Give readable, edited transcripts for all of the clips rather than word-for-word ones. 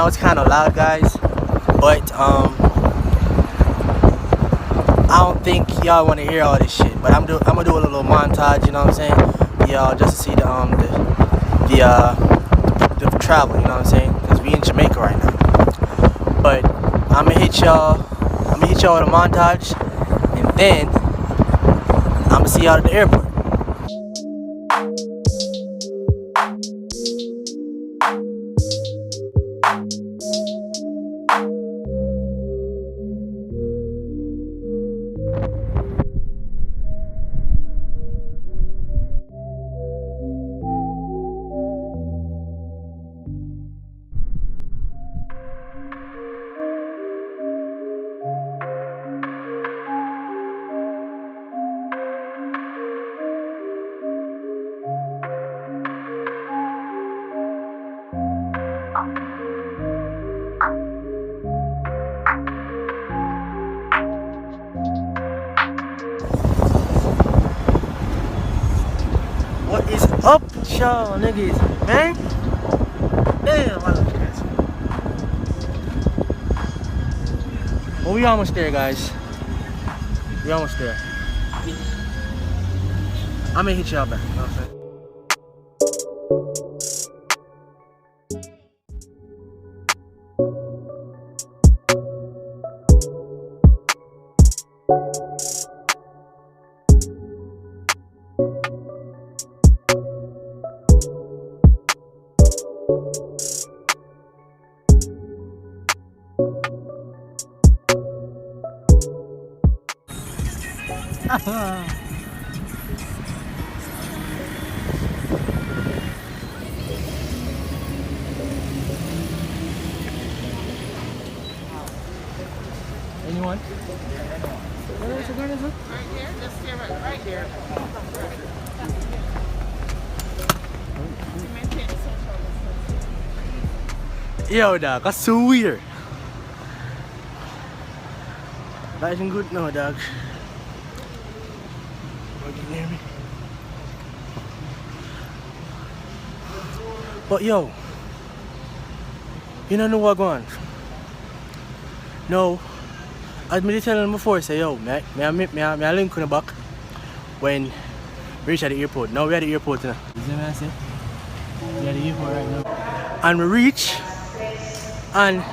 know it's kind of loud, guys, but I don't think y'all want to hear all this shit. But I'm gonna do a little montage. You know what I'm saying? Y'all just to see the travel. You know what I'm saying? Because we in Jamaica right now. But I'm gonna hit y'all with a montage, and then I'm gonna see y'all at the airport. What is up, y'all niggas, man? Damn, I love you guys. Well, we almost there, guys. We almost there. I'm gonna hit y'all back. You know what I'm saying? Anyone? Right here, just stay right here. Maintain social distance. Yo, dog, that's so weird. That isn't good now, dog. Oh, you can hear me? But yo, you don't know what going on. No, as me telling them before, say yo, me I link on the back when we reach at the airport. Now we're at the airport now. You see what I say? We're at the airport right now. And we reach and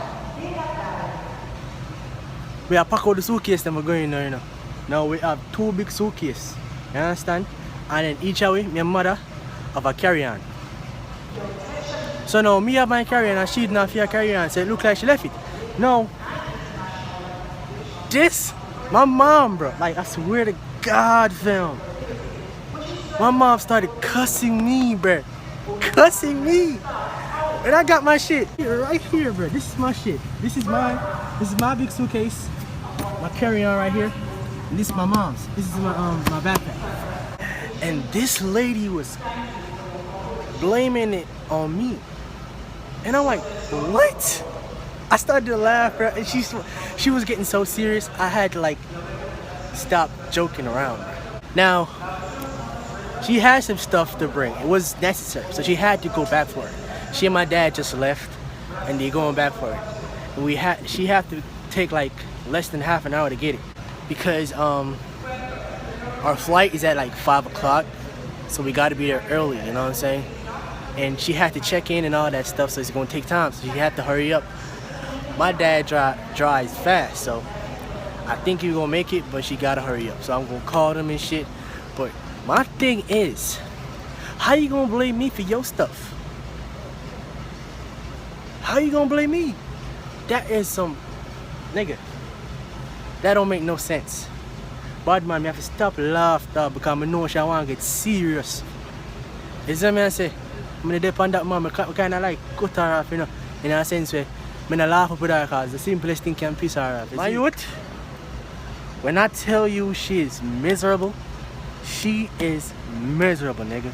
we are pack out the suitcase that we're going now, you know. Now we have 2 big suitcases. You understand? And then each away, my mother have a carry-on. So now me have my carry-on and she didn't have her carry-on, so it look like she left it. No. This, my mom, bro, like I swear to God, fam. My mom started cussing me, bro. Cussing me. And I got my shit right here, bro. This is my shit. This is mine. This is my big suitcase. My carry-on right here. And this is my mom's. This is my backpack. And this lady was blaming it on me. And I'm like, what? I started to laugh, bro, and she was getting so serious. I had to like stop joking around. Now, she had some stuff to bring. It was necessary, so she had to go back for it. She and my dad just left, and they're going back for it. And she had to take like less than half an hour to get it because our flight is at like 5 o'clock, so we got to be there early. You know what I'm saying? And she had to check in and all that stuff, so it's gonna take time. So she had to hurry up. My dad drives fast, so I think he's gonna make it, but she gotta hurry up. So I'm gonna call them and shit. But my thing is, how you gonna blame me for your stuff? How you gonna blame me? That is some nigga. That don't make no sense. Bad man, me have to stop laughter because I know she wanna get serious. You see me I say? I'm gonna depend on that man, I kinda like cut her off, you know, in a sense where I'm not laugh with her because the simplest thing can piss her off. My youth, when I tell you she is miserable, she is miserable, nigga.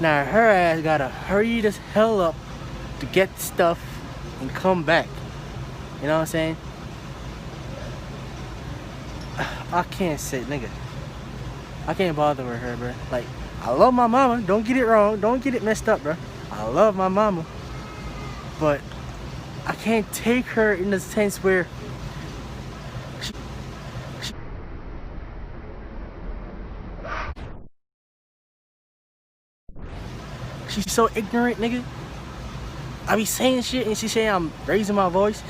Now her ass gotta hurry the hell up to get stuff and come back. You know what I'm saying? I can't say, nigga. I can't bother with her, bro. Like, I love my mama. Don't get it wrong. Don't get it messed up, bro. I love my mama. but I can't take her in the sense where she's so ignorant, nigga. I be saying shit and she say I'm raising my voice.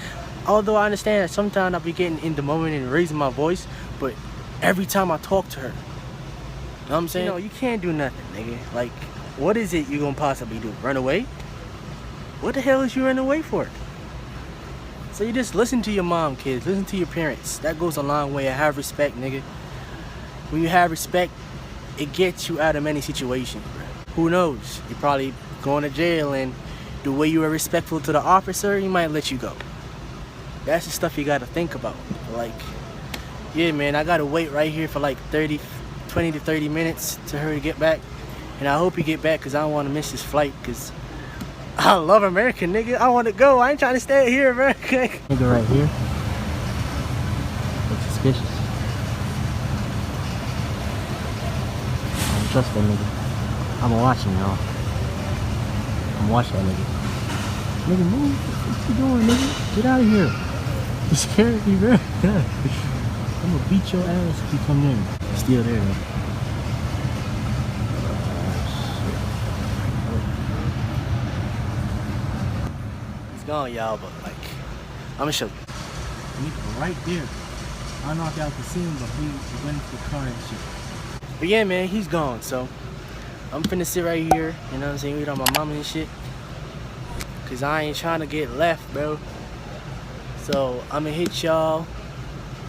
Although I understand that sometimes I be getting in the moment and raising my voice, but every time I talk to her, you know what I'm saying? You know, you can't do nothing, nigga. Like, what is it you gonna possibly do? Run away? What the hell is you running away for? So you just listen to your mom, kids. Listen to your parents. That goes a long way. Have respect, nigga. When you have respect, it gets you out of many situations, bro. Who knows? You're probably going to jail, and the way you were respectful to the officer, he might let you go. That's the stuff you gotta think about. Like, yeah, man, I gotta wait right here for like 20 to 30 minutes to her to get back. And I hope he get back, because I don't want to miss his flight, because I love America, nigga. I want to go. I ain't trying to stay here, America. Nigga right here. Looks suspicious. I don't trust that nigga. I'ma watch him, y'all. I'ma watch that nigga. Nigga, move. What you doing, nigga? Get out of here. You scared me, bro. I'm gonna beat your ass if you come in. Still there, though. Gone, y'all, but like, I'm gonna show you. He's right there. I don't know if y'all can see him, but he went into the car and shit. But yeah, man, he's gone. So I'm finna sit right here, you know what I'm saying, wait on my mama and shit, cause I ain't trying to get left, bro. So I'm gonna hit y'all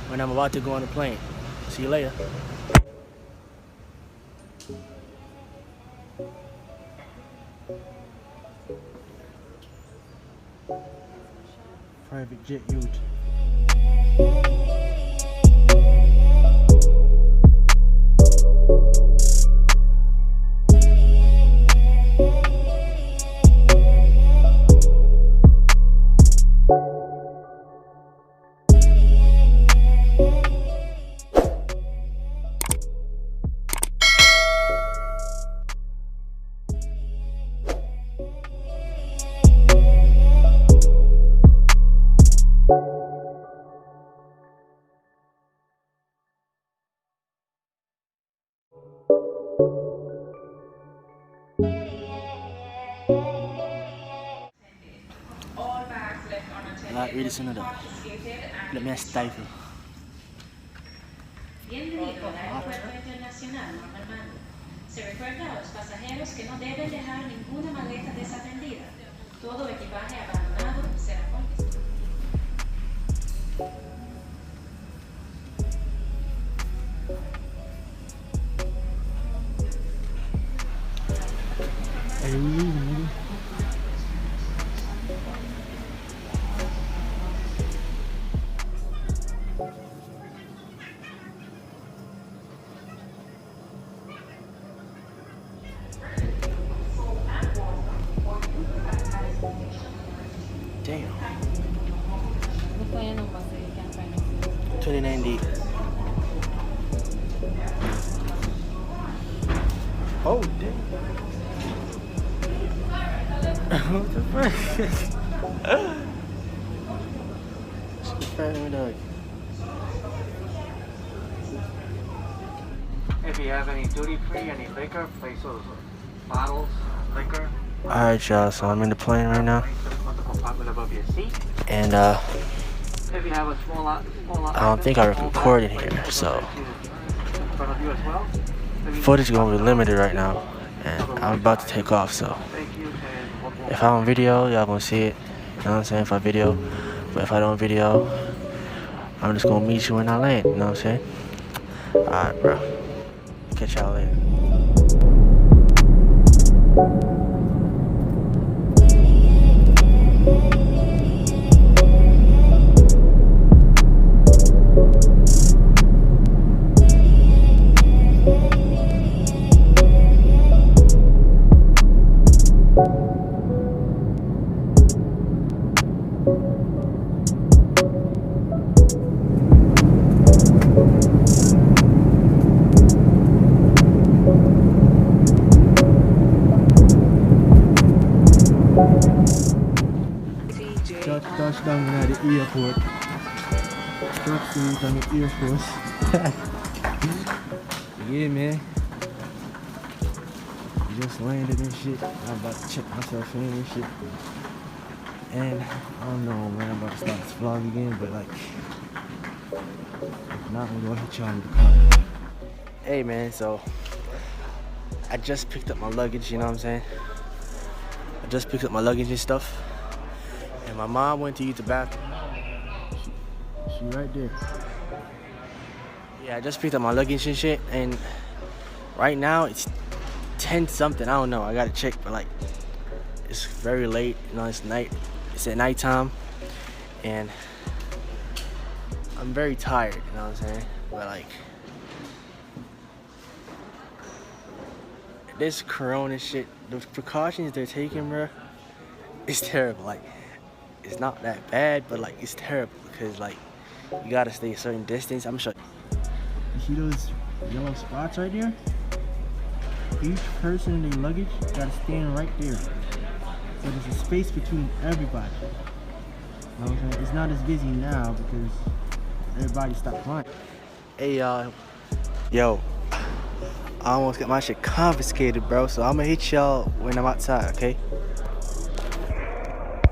when I'm about to go on the plane. See you later. Private jet yacht. Really sonado. Let me stifle. Bienvenido al Aeropuerto Internacional Norman. Se recuerda a los pasajeros que no deben dejar ninguna maleta desatendida. Todo equipaje abandonado será confiscado. Hey, we leaving, nigga. Damn. 29D. Oh, damn. What the fuck? She's friendly dog. If you have any duty-free, any liquor, place those bottles, liquor. Alright, y'all, so I'm in the plane right now. Compartment above your seat. And, If you have a small I don't think I recorded here, so in front of you as well. footage is gonna be limited right now, and I'm about to take off, so Thank you, and if I don't video, y'all gonna see it, you know what I'm saying, if I video, but if I don't video, I'm just gonna meet you when I land, you know what I'm saying? Alright, bro, catch y'all later. airport. Trucksters on the Air Force. Yeah, man. Just landed and shit. I'm about to check myself in and shit. And I don't know, man. I'm about to start this vlog again, but like, if not, I'm gonna hit y'all with the car. Hey, man. So I just picked up my luggage. You know what I'm saying? I just picked up my luggage and stuff. And my mom went to use the bathroom. She right there. Yeah, I just picked up my luggage and shit, and right now it's 10 something. I don't know. I gotta check, but like, it's very late. You know, it's night. It's at nighttime, and I'm very tired. You know what I'm saying? But like, this corona shit, the precautions they're taking, bro, it's terrible. Like, it's not that bad, but like, it's terrible because like, you gotta stay a certain distance. I'm sure. You see those yellow spots right there? Each person in their luggage gotta stand right there. So there's a space between everybody. You know what I'm saying? It's not as busy now because everybody stopped flying. Hey y'all. Yo, I almost got my shit confiscated, bro. So I'm gonna hit y'all when I'm outside, okay?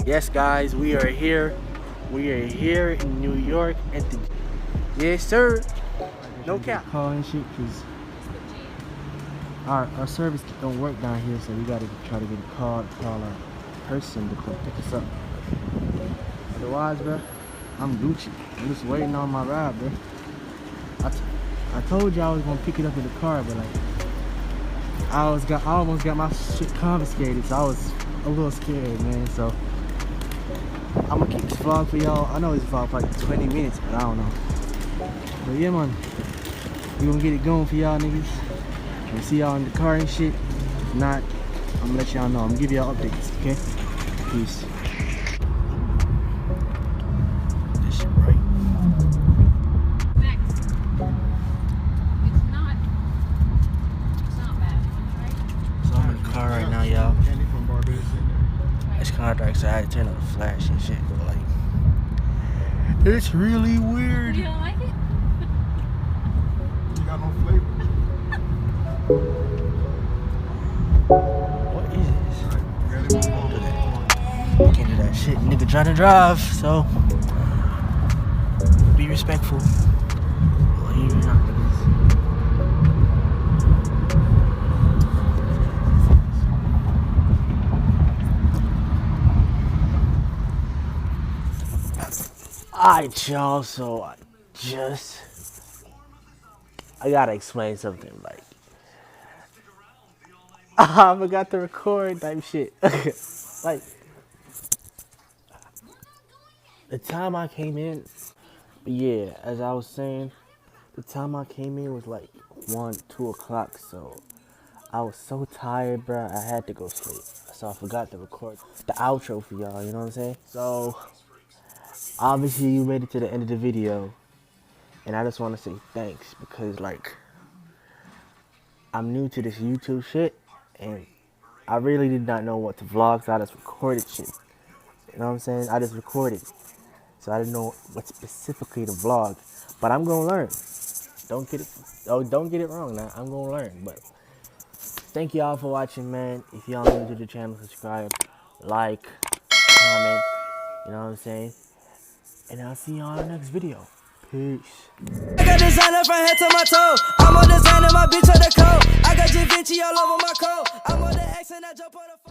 Yes, guys, we are here. We are here in New York at the... Yes, sir. No cap. Call and shit, cause our service don't work down here, so we gotta try to get a call our person to come pick us up. Otherwise, bro, I'm Gucci. I'm just waiting on my ride, bro. I told you I was gonna pick it up in the car, but like, I almost got my shit confiscated, so I was a little scared, man. So I'm gonna keep this vlog for y'all. I know this vlog for like 20 minutes, but I don't know. But yeah, man, we gonna get it going for y'all niggas. We'll see y'all in the car and shit. If not, I'm gonna let y'all know. I'm gonna give y'all updates, okay? Peace. This shit right. Next. It's not bad, right? So I'm in the car right now, y'all. It's kind of dark, so I had to turn on the flash and shit. But like, it's really weird. You don't like it? You got no flavor. What is this? Can't do that shit. Nigga trying to drive, so be respectful. Well, you're not niggas. Alright, y'all, so I gotta explain something, like, I forgot to record type shit. Like, the time I came in, yeah, as I was saying, the time I came in was like 1, 2 o'clock, so I was so tired, bro, I had to go sleep. So I forgot to record the outro for y'all, you know what I'm saying? So obviously you made it to the end of the video, and I just want to say thanks, because like, I'm new to this YouTube shit, and I really did not know what to vlog, so I just recorded shit. You know what I'm saying? I just recorded, so I didn't know what specifically to vlog, but I'm gonna learn. Don't get it wrong now. I'm gonna learn. But thank y'all for watching, man. If y'all new to the channel, subscribe, like, comment. You know what I'm saying? And I'll see y'all in the next video. Peace. I got designer from head to my toe. I'm on designer, my bitch on the coat. I got Da Vinci all over my coat. I'm on the X and I jump on the